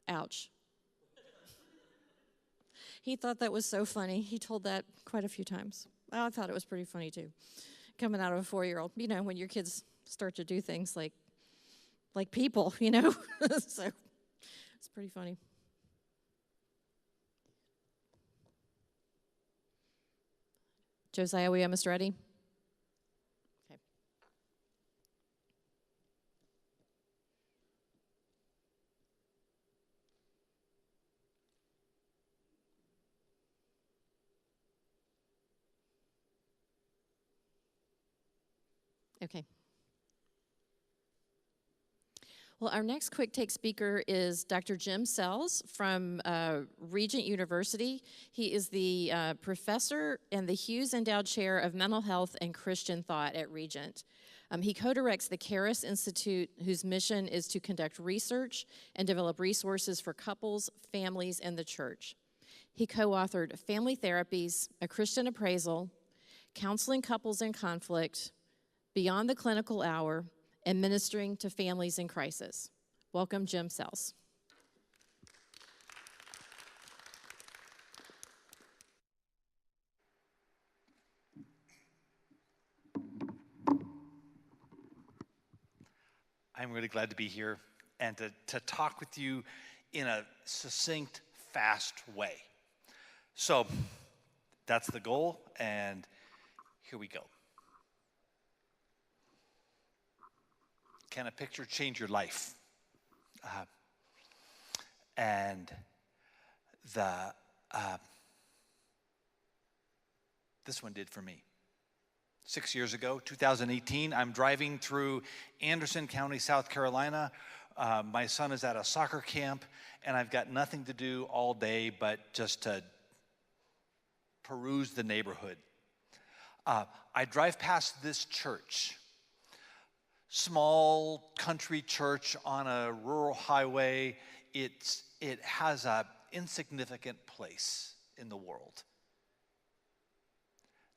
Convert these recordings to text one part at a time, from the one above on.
Ouch. He thought that was so funny. He told that quite a few times. I thought it was pretty funny too, coming out of a 4-year-old. You know, when your kids start to do things like people, you know. So it's pretty funny. Josiah, we almost ready? Okay. Okay. Well, our next quick take speaker is Dr. Jim Sells from Regent University. He is the professor and the Hughes Endowed Chair of Mental Health and Christian Thought at Regent. He co-directs the Charis Institute, whose mission is to conduct research and develop resources for couples, families, and the church. He co-authored Family Therapies, A Christian Appraisal, Counseling Couples in Conflict, Beyond the Clinical Hour, and Ministering to Families in Crisis. Welcome, Jim Sells. I'm really glad to be here and to talk with you in a succinct, fast way. So that's the goal, and here we go. Can a picture change your life? And this one did for me. 6 years ago, 2018, I'm driving through Anderson County, South Carolina. My son is at a soccer camp, and I've got nothing to do all day but just to peruse the neighborhood. I drive past this church. Small country church on a rural highway. It has an insignificant place in the world.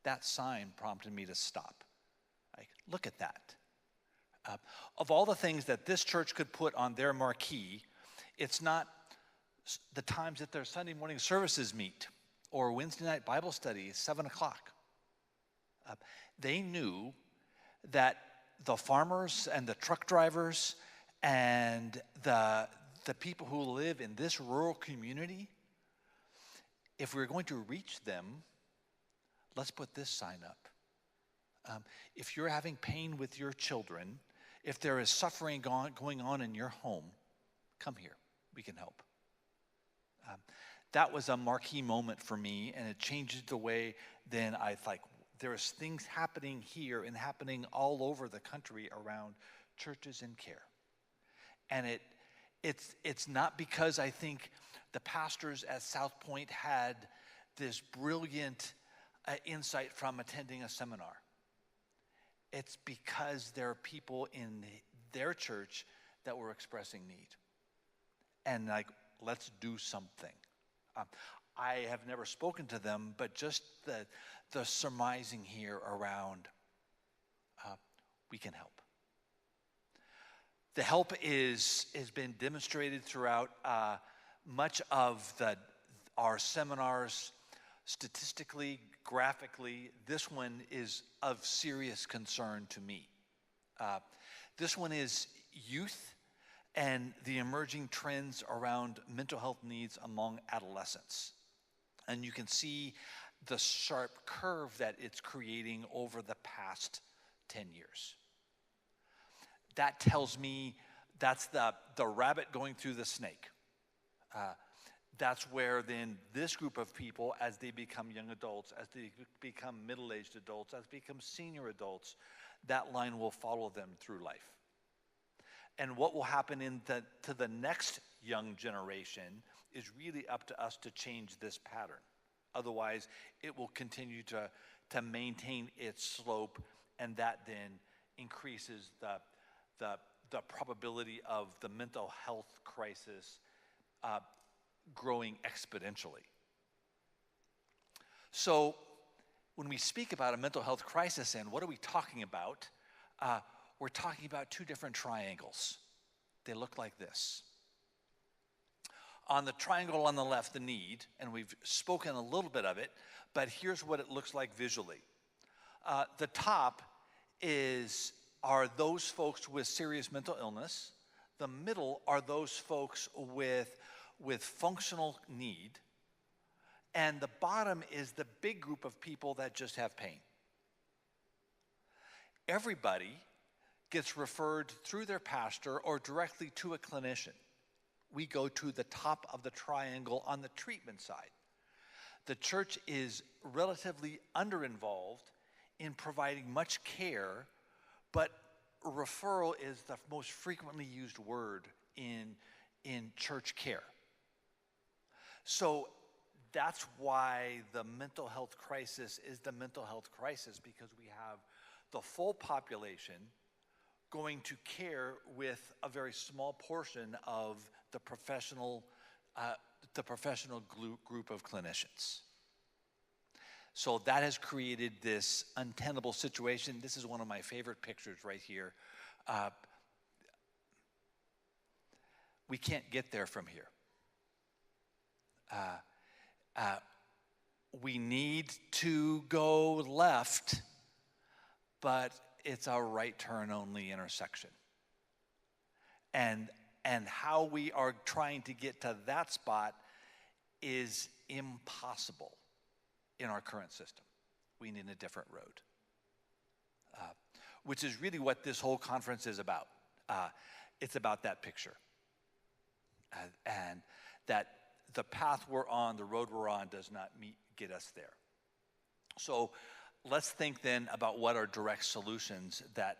That sign prompted me to stop. Look at that. Of all the things that this church could put on their marquee, it's not the times that their Sunday morning services meet or Wednesday night Bible study, 7 o'clock. They knew that the farmers and the truck drivers and the people who live in this rural community, if we're going to reach them, let's put this sign up. If you're having pain with your children, if there is suffering going on in your home, come here. We can help. That was a marquee moment for me, and it changed the way then I thought, there's things happening here and happening all over the country around churches and care. And it's not because I think the pastors at South Point had this brilliant insight from attending a seminar. It's because there are people in their church that were expressing need. And let's do something. I have never spoken to them, but just the surmising here around, we can help. The help has been demonstrated throughout much of our seminars, statistically, graphically. This one is of serious concern to me. This one is youth and the emerging trends around mental health needs among adolescents. And you can see the sharp curve that it's creating over the past 10 years. That tells me that's the rabbit going through the snake. That's where then this group of people, as they become young adults, as they become middle-aged adults, as they become senior adults, that line will follow them through life. And what will happen to the next young generation is really up to us to change this pattern. Otherwise, it will continue to maintain its slope, and that then increases the probability of the mental health crisis growing exponentially. So when we speak about a mental health crisis, and what are we talking about? We're talking about two different triangles. They look like this. On the triangle on the left, the need, and we've spoken a little bit of it, but here's what it looks like visually. The top are those folks with serious mental illness. The middle are those folks with functional need. And the bottom is the big group of people that just have pain. Everybody gets referred through their pastor or directly to a clinician. We go to the top of the triangle on the treatment side. The church is relatively under-involved in providing much care, but referral is the most frequently used word in church care. So that's why the mental health crisis is the mental health crisis, because we have the full population going to care with a very small portion of the professional group of clinicians. So that has created this untenable situation. This is one of my favorite pictures right here. We can't get there from here. We need to go left, but it's a right turn only intersection. And how we are trying to get to that spot is impossible in our current system. We need a different road, which is really what this whole conference is about. It's about that picture, and that the path we're on, the road we're on, does not get us there. So let's think then about what are direct solutions that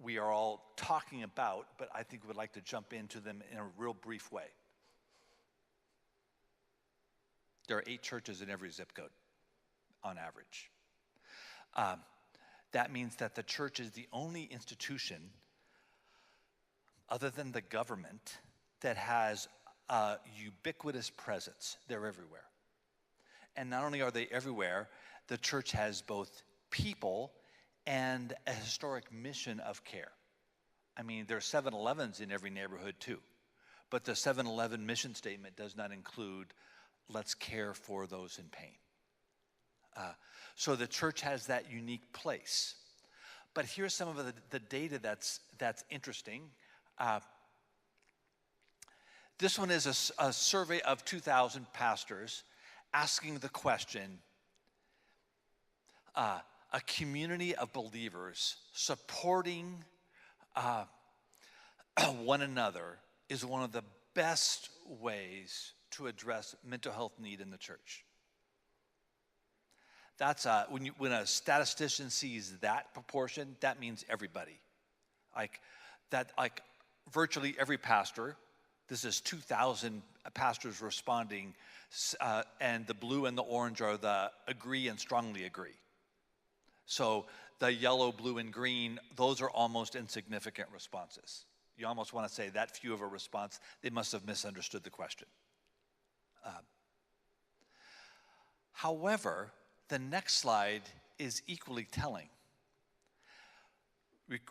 we are all talking about, but I think we'd like to jump into them in a real brief way. There are 8 churches in every zip code, on average. That means that the church is the only institution, other than the government, that has a ubiquitous presence. They're everywhere. And not only are they everywhere, the church has both people and a historic mission of care. I mean, there are 7-Elevens in every neighborhood too, but the 7-Eleven mission statement does not include let's care for those in pain. So the church has that unique place. But here's some of the data that's interesting. This one is a survey of 2,000 pastors asking the question, a community of believers supporting one another is one of the best ways to address mental health need in the church. That's when a statistician sees that proportion, that means everybody. Like virtually every pastor. This is 2,000 pastors responding, and the blue and the orange are the agree and strongly agree. So the yellow, blue, and green, those are almost insignificant responses. You almost want to say that few of a response, they must have misunderstood the question. However, the next slide is equally telling.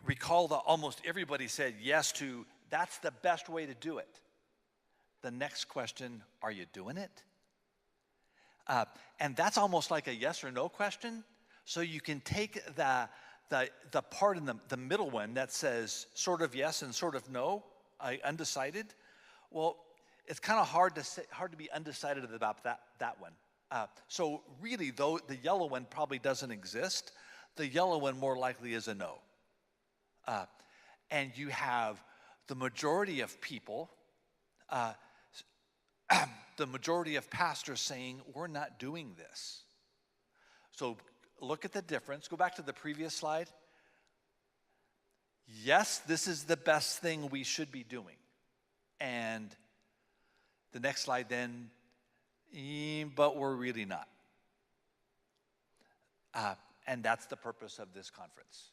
Recall that almost everybody said yes to, that's the best way to do it. The next question, are you doing it? And that's almost like a yes or no question. So you can take the part in the middle one that says sort of yes and sort of no, undecided. Well, it's kind of hard to be undecided about that one. So really, though, the yellow one probably doesn't exist. The yellow one more likely is a no. And you have the majority of people, the majority of pastors saying, we're not doing this. So look at the difference. Go back to the previous slide. Yes, this is the best thing we should be doing. And the next slide then, but we're really not. And that's the purpose of this conference.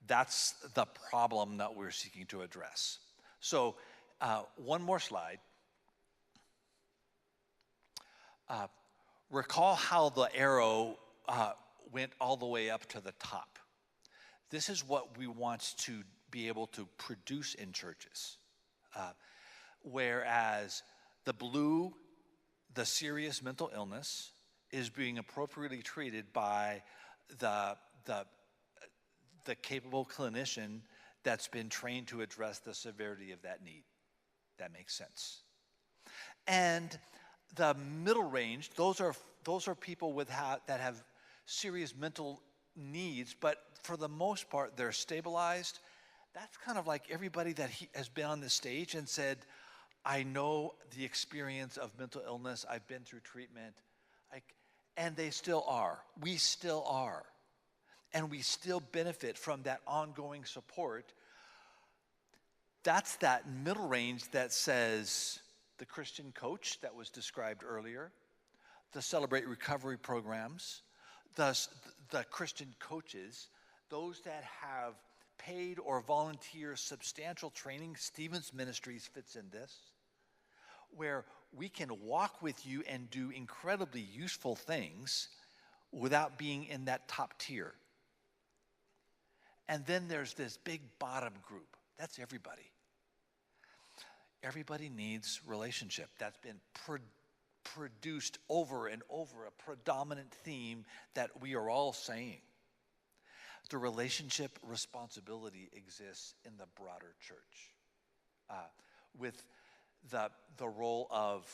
That's the problem that we're seeking to address. So one more slide. Recall how the arrow went all the way up to the top. This is what we want to be able to produce in churches. whereas the blue, the serious mental illness, is being appropriately treated by the capable clinician that's been trained to address the severity of that need. That makes sense. And the middle range, those are people that have serious mental needs, but for the most part, they're stabilized. That's kind of like everybody that has been on this stage and said, I know the experience of mental illness, I've been through treatment, and they still are. We still are. And we still benefit from that ongoing support. That's that middle range that says the Christian coach that was described earlier, the Celebrate Recovery programs, the Christian coaches, those that have paid or volunteer substantial training. Stevens Ministries fits in this, where we can walk with you and do incredibly useful things without being in that top tier. And then there's this big bottom group. That's everybody. Everybody needs relationship. That's been produced over and over, a predominant theme that we are all saying. The relationship responsibility exists in the broader church, with the role of,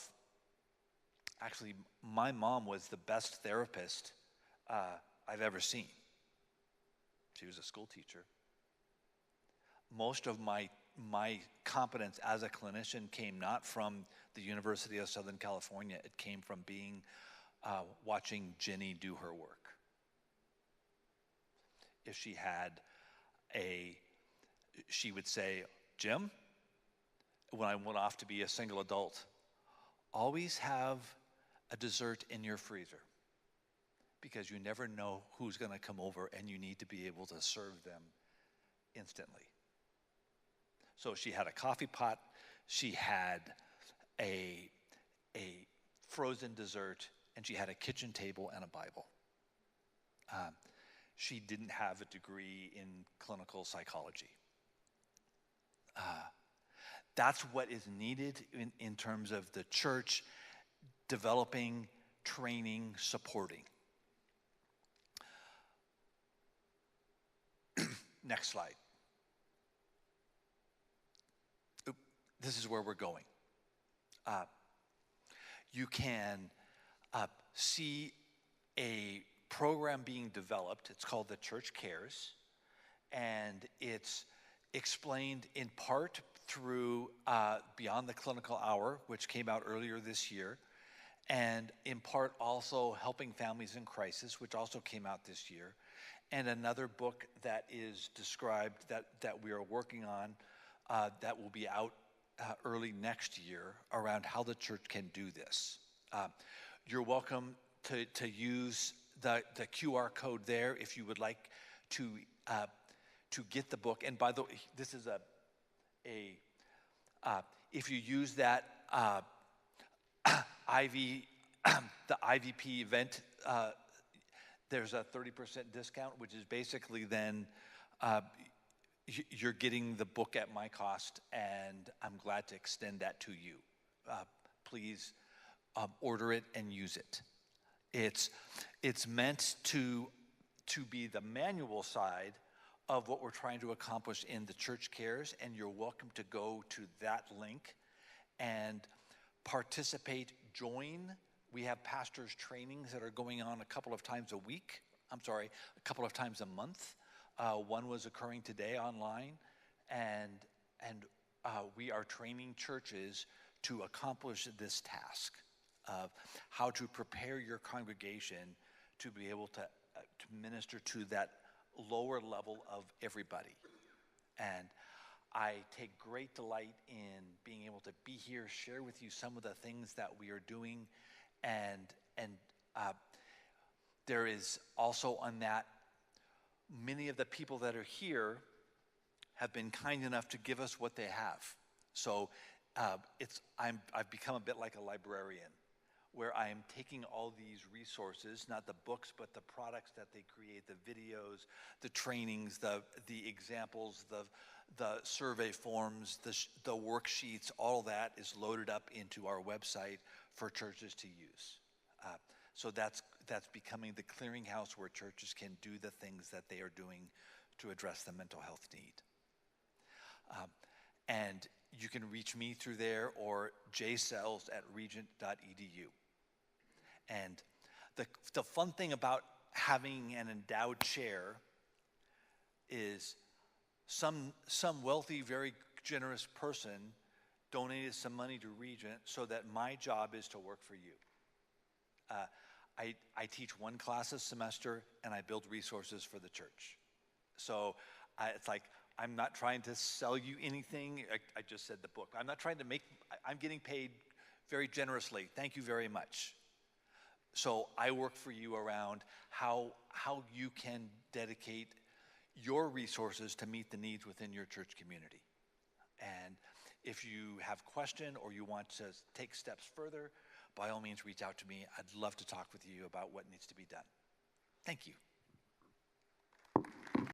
actually, my mom was the best therapist I've ever seen. She was a school teacher. Most of my competence as a clinician came not from the University of Southern California. It came from watching Jenny do her work. If she had she would say, Jim, when I went off to be a single adult, always have a dessert in your freezer, because you never know who's going to come over and you need to be able to serve them instantly. So she had a coffee pot, she had a frozen dessert, and she had a kitchen table and a Bible. She didn't have a degree in clinical psychology. That's what is needed in terms of the church developing, training, supporting. Next slide. This is where we're going. You can see a program being developed. It's called the Church Cares, and it's explained in part through Beyond the Clinical Hour, which came out earlier this year, and in part also Helping Families in Crisis, which also came out this year, and another book that is described that we are working on that will be out early next year around how the church can do this. You're welcome to use the QR code there if you would like to get the book. And by the way, this is if you use that the IVP event, there's a 30% discount, which is basically then you're getting the book at my cost, and I'm glad to extend that to you. Please order it and use it. It's meant to be the manual side of what we're trying to accomplish in the Church Cares, and you're welcome to go to that link and participate, join. We have pastors' trainings that are going on a couple of times a month. One was occurring today online, and we are training churches to accomplish this task of how to prepare your congregation to be able to minister to that lower level of everybody. And I take great delight in being able to be here, share with you some of the things that we are doing, and there is also on that, many of the people that are here have been kind enough to give us what they have. So I've become a bit like a librarian, where I am taking all these resources, not the books, but the products that they create, the videos, the trainings, the examples, the survey forms, the worksheets, all that is loaded up into our website for churches to use. So that's becoming the clearinghouse where churches can do the things that they are doing to address the mental health need. And you can reach me through there or jsells@regent.edu. And the fun thing about having an endowed chair is some wealthy, very generous person donated some money to Regent so that my job is to work for you. I teach one class a semester and I build resources for the church. So it's like, I'm not trying to sell you anything. I just said the book. I'm not trying to I'm getting paid very generously. Thank you very much. So I work for you around how you can dedicate your resources to meet the needs within your church community. And if you have a question or you want to take steps further, by all means reach out to me. I'd love to talk with you about what needs to be done. Thank you.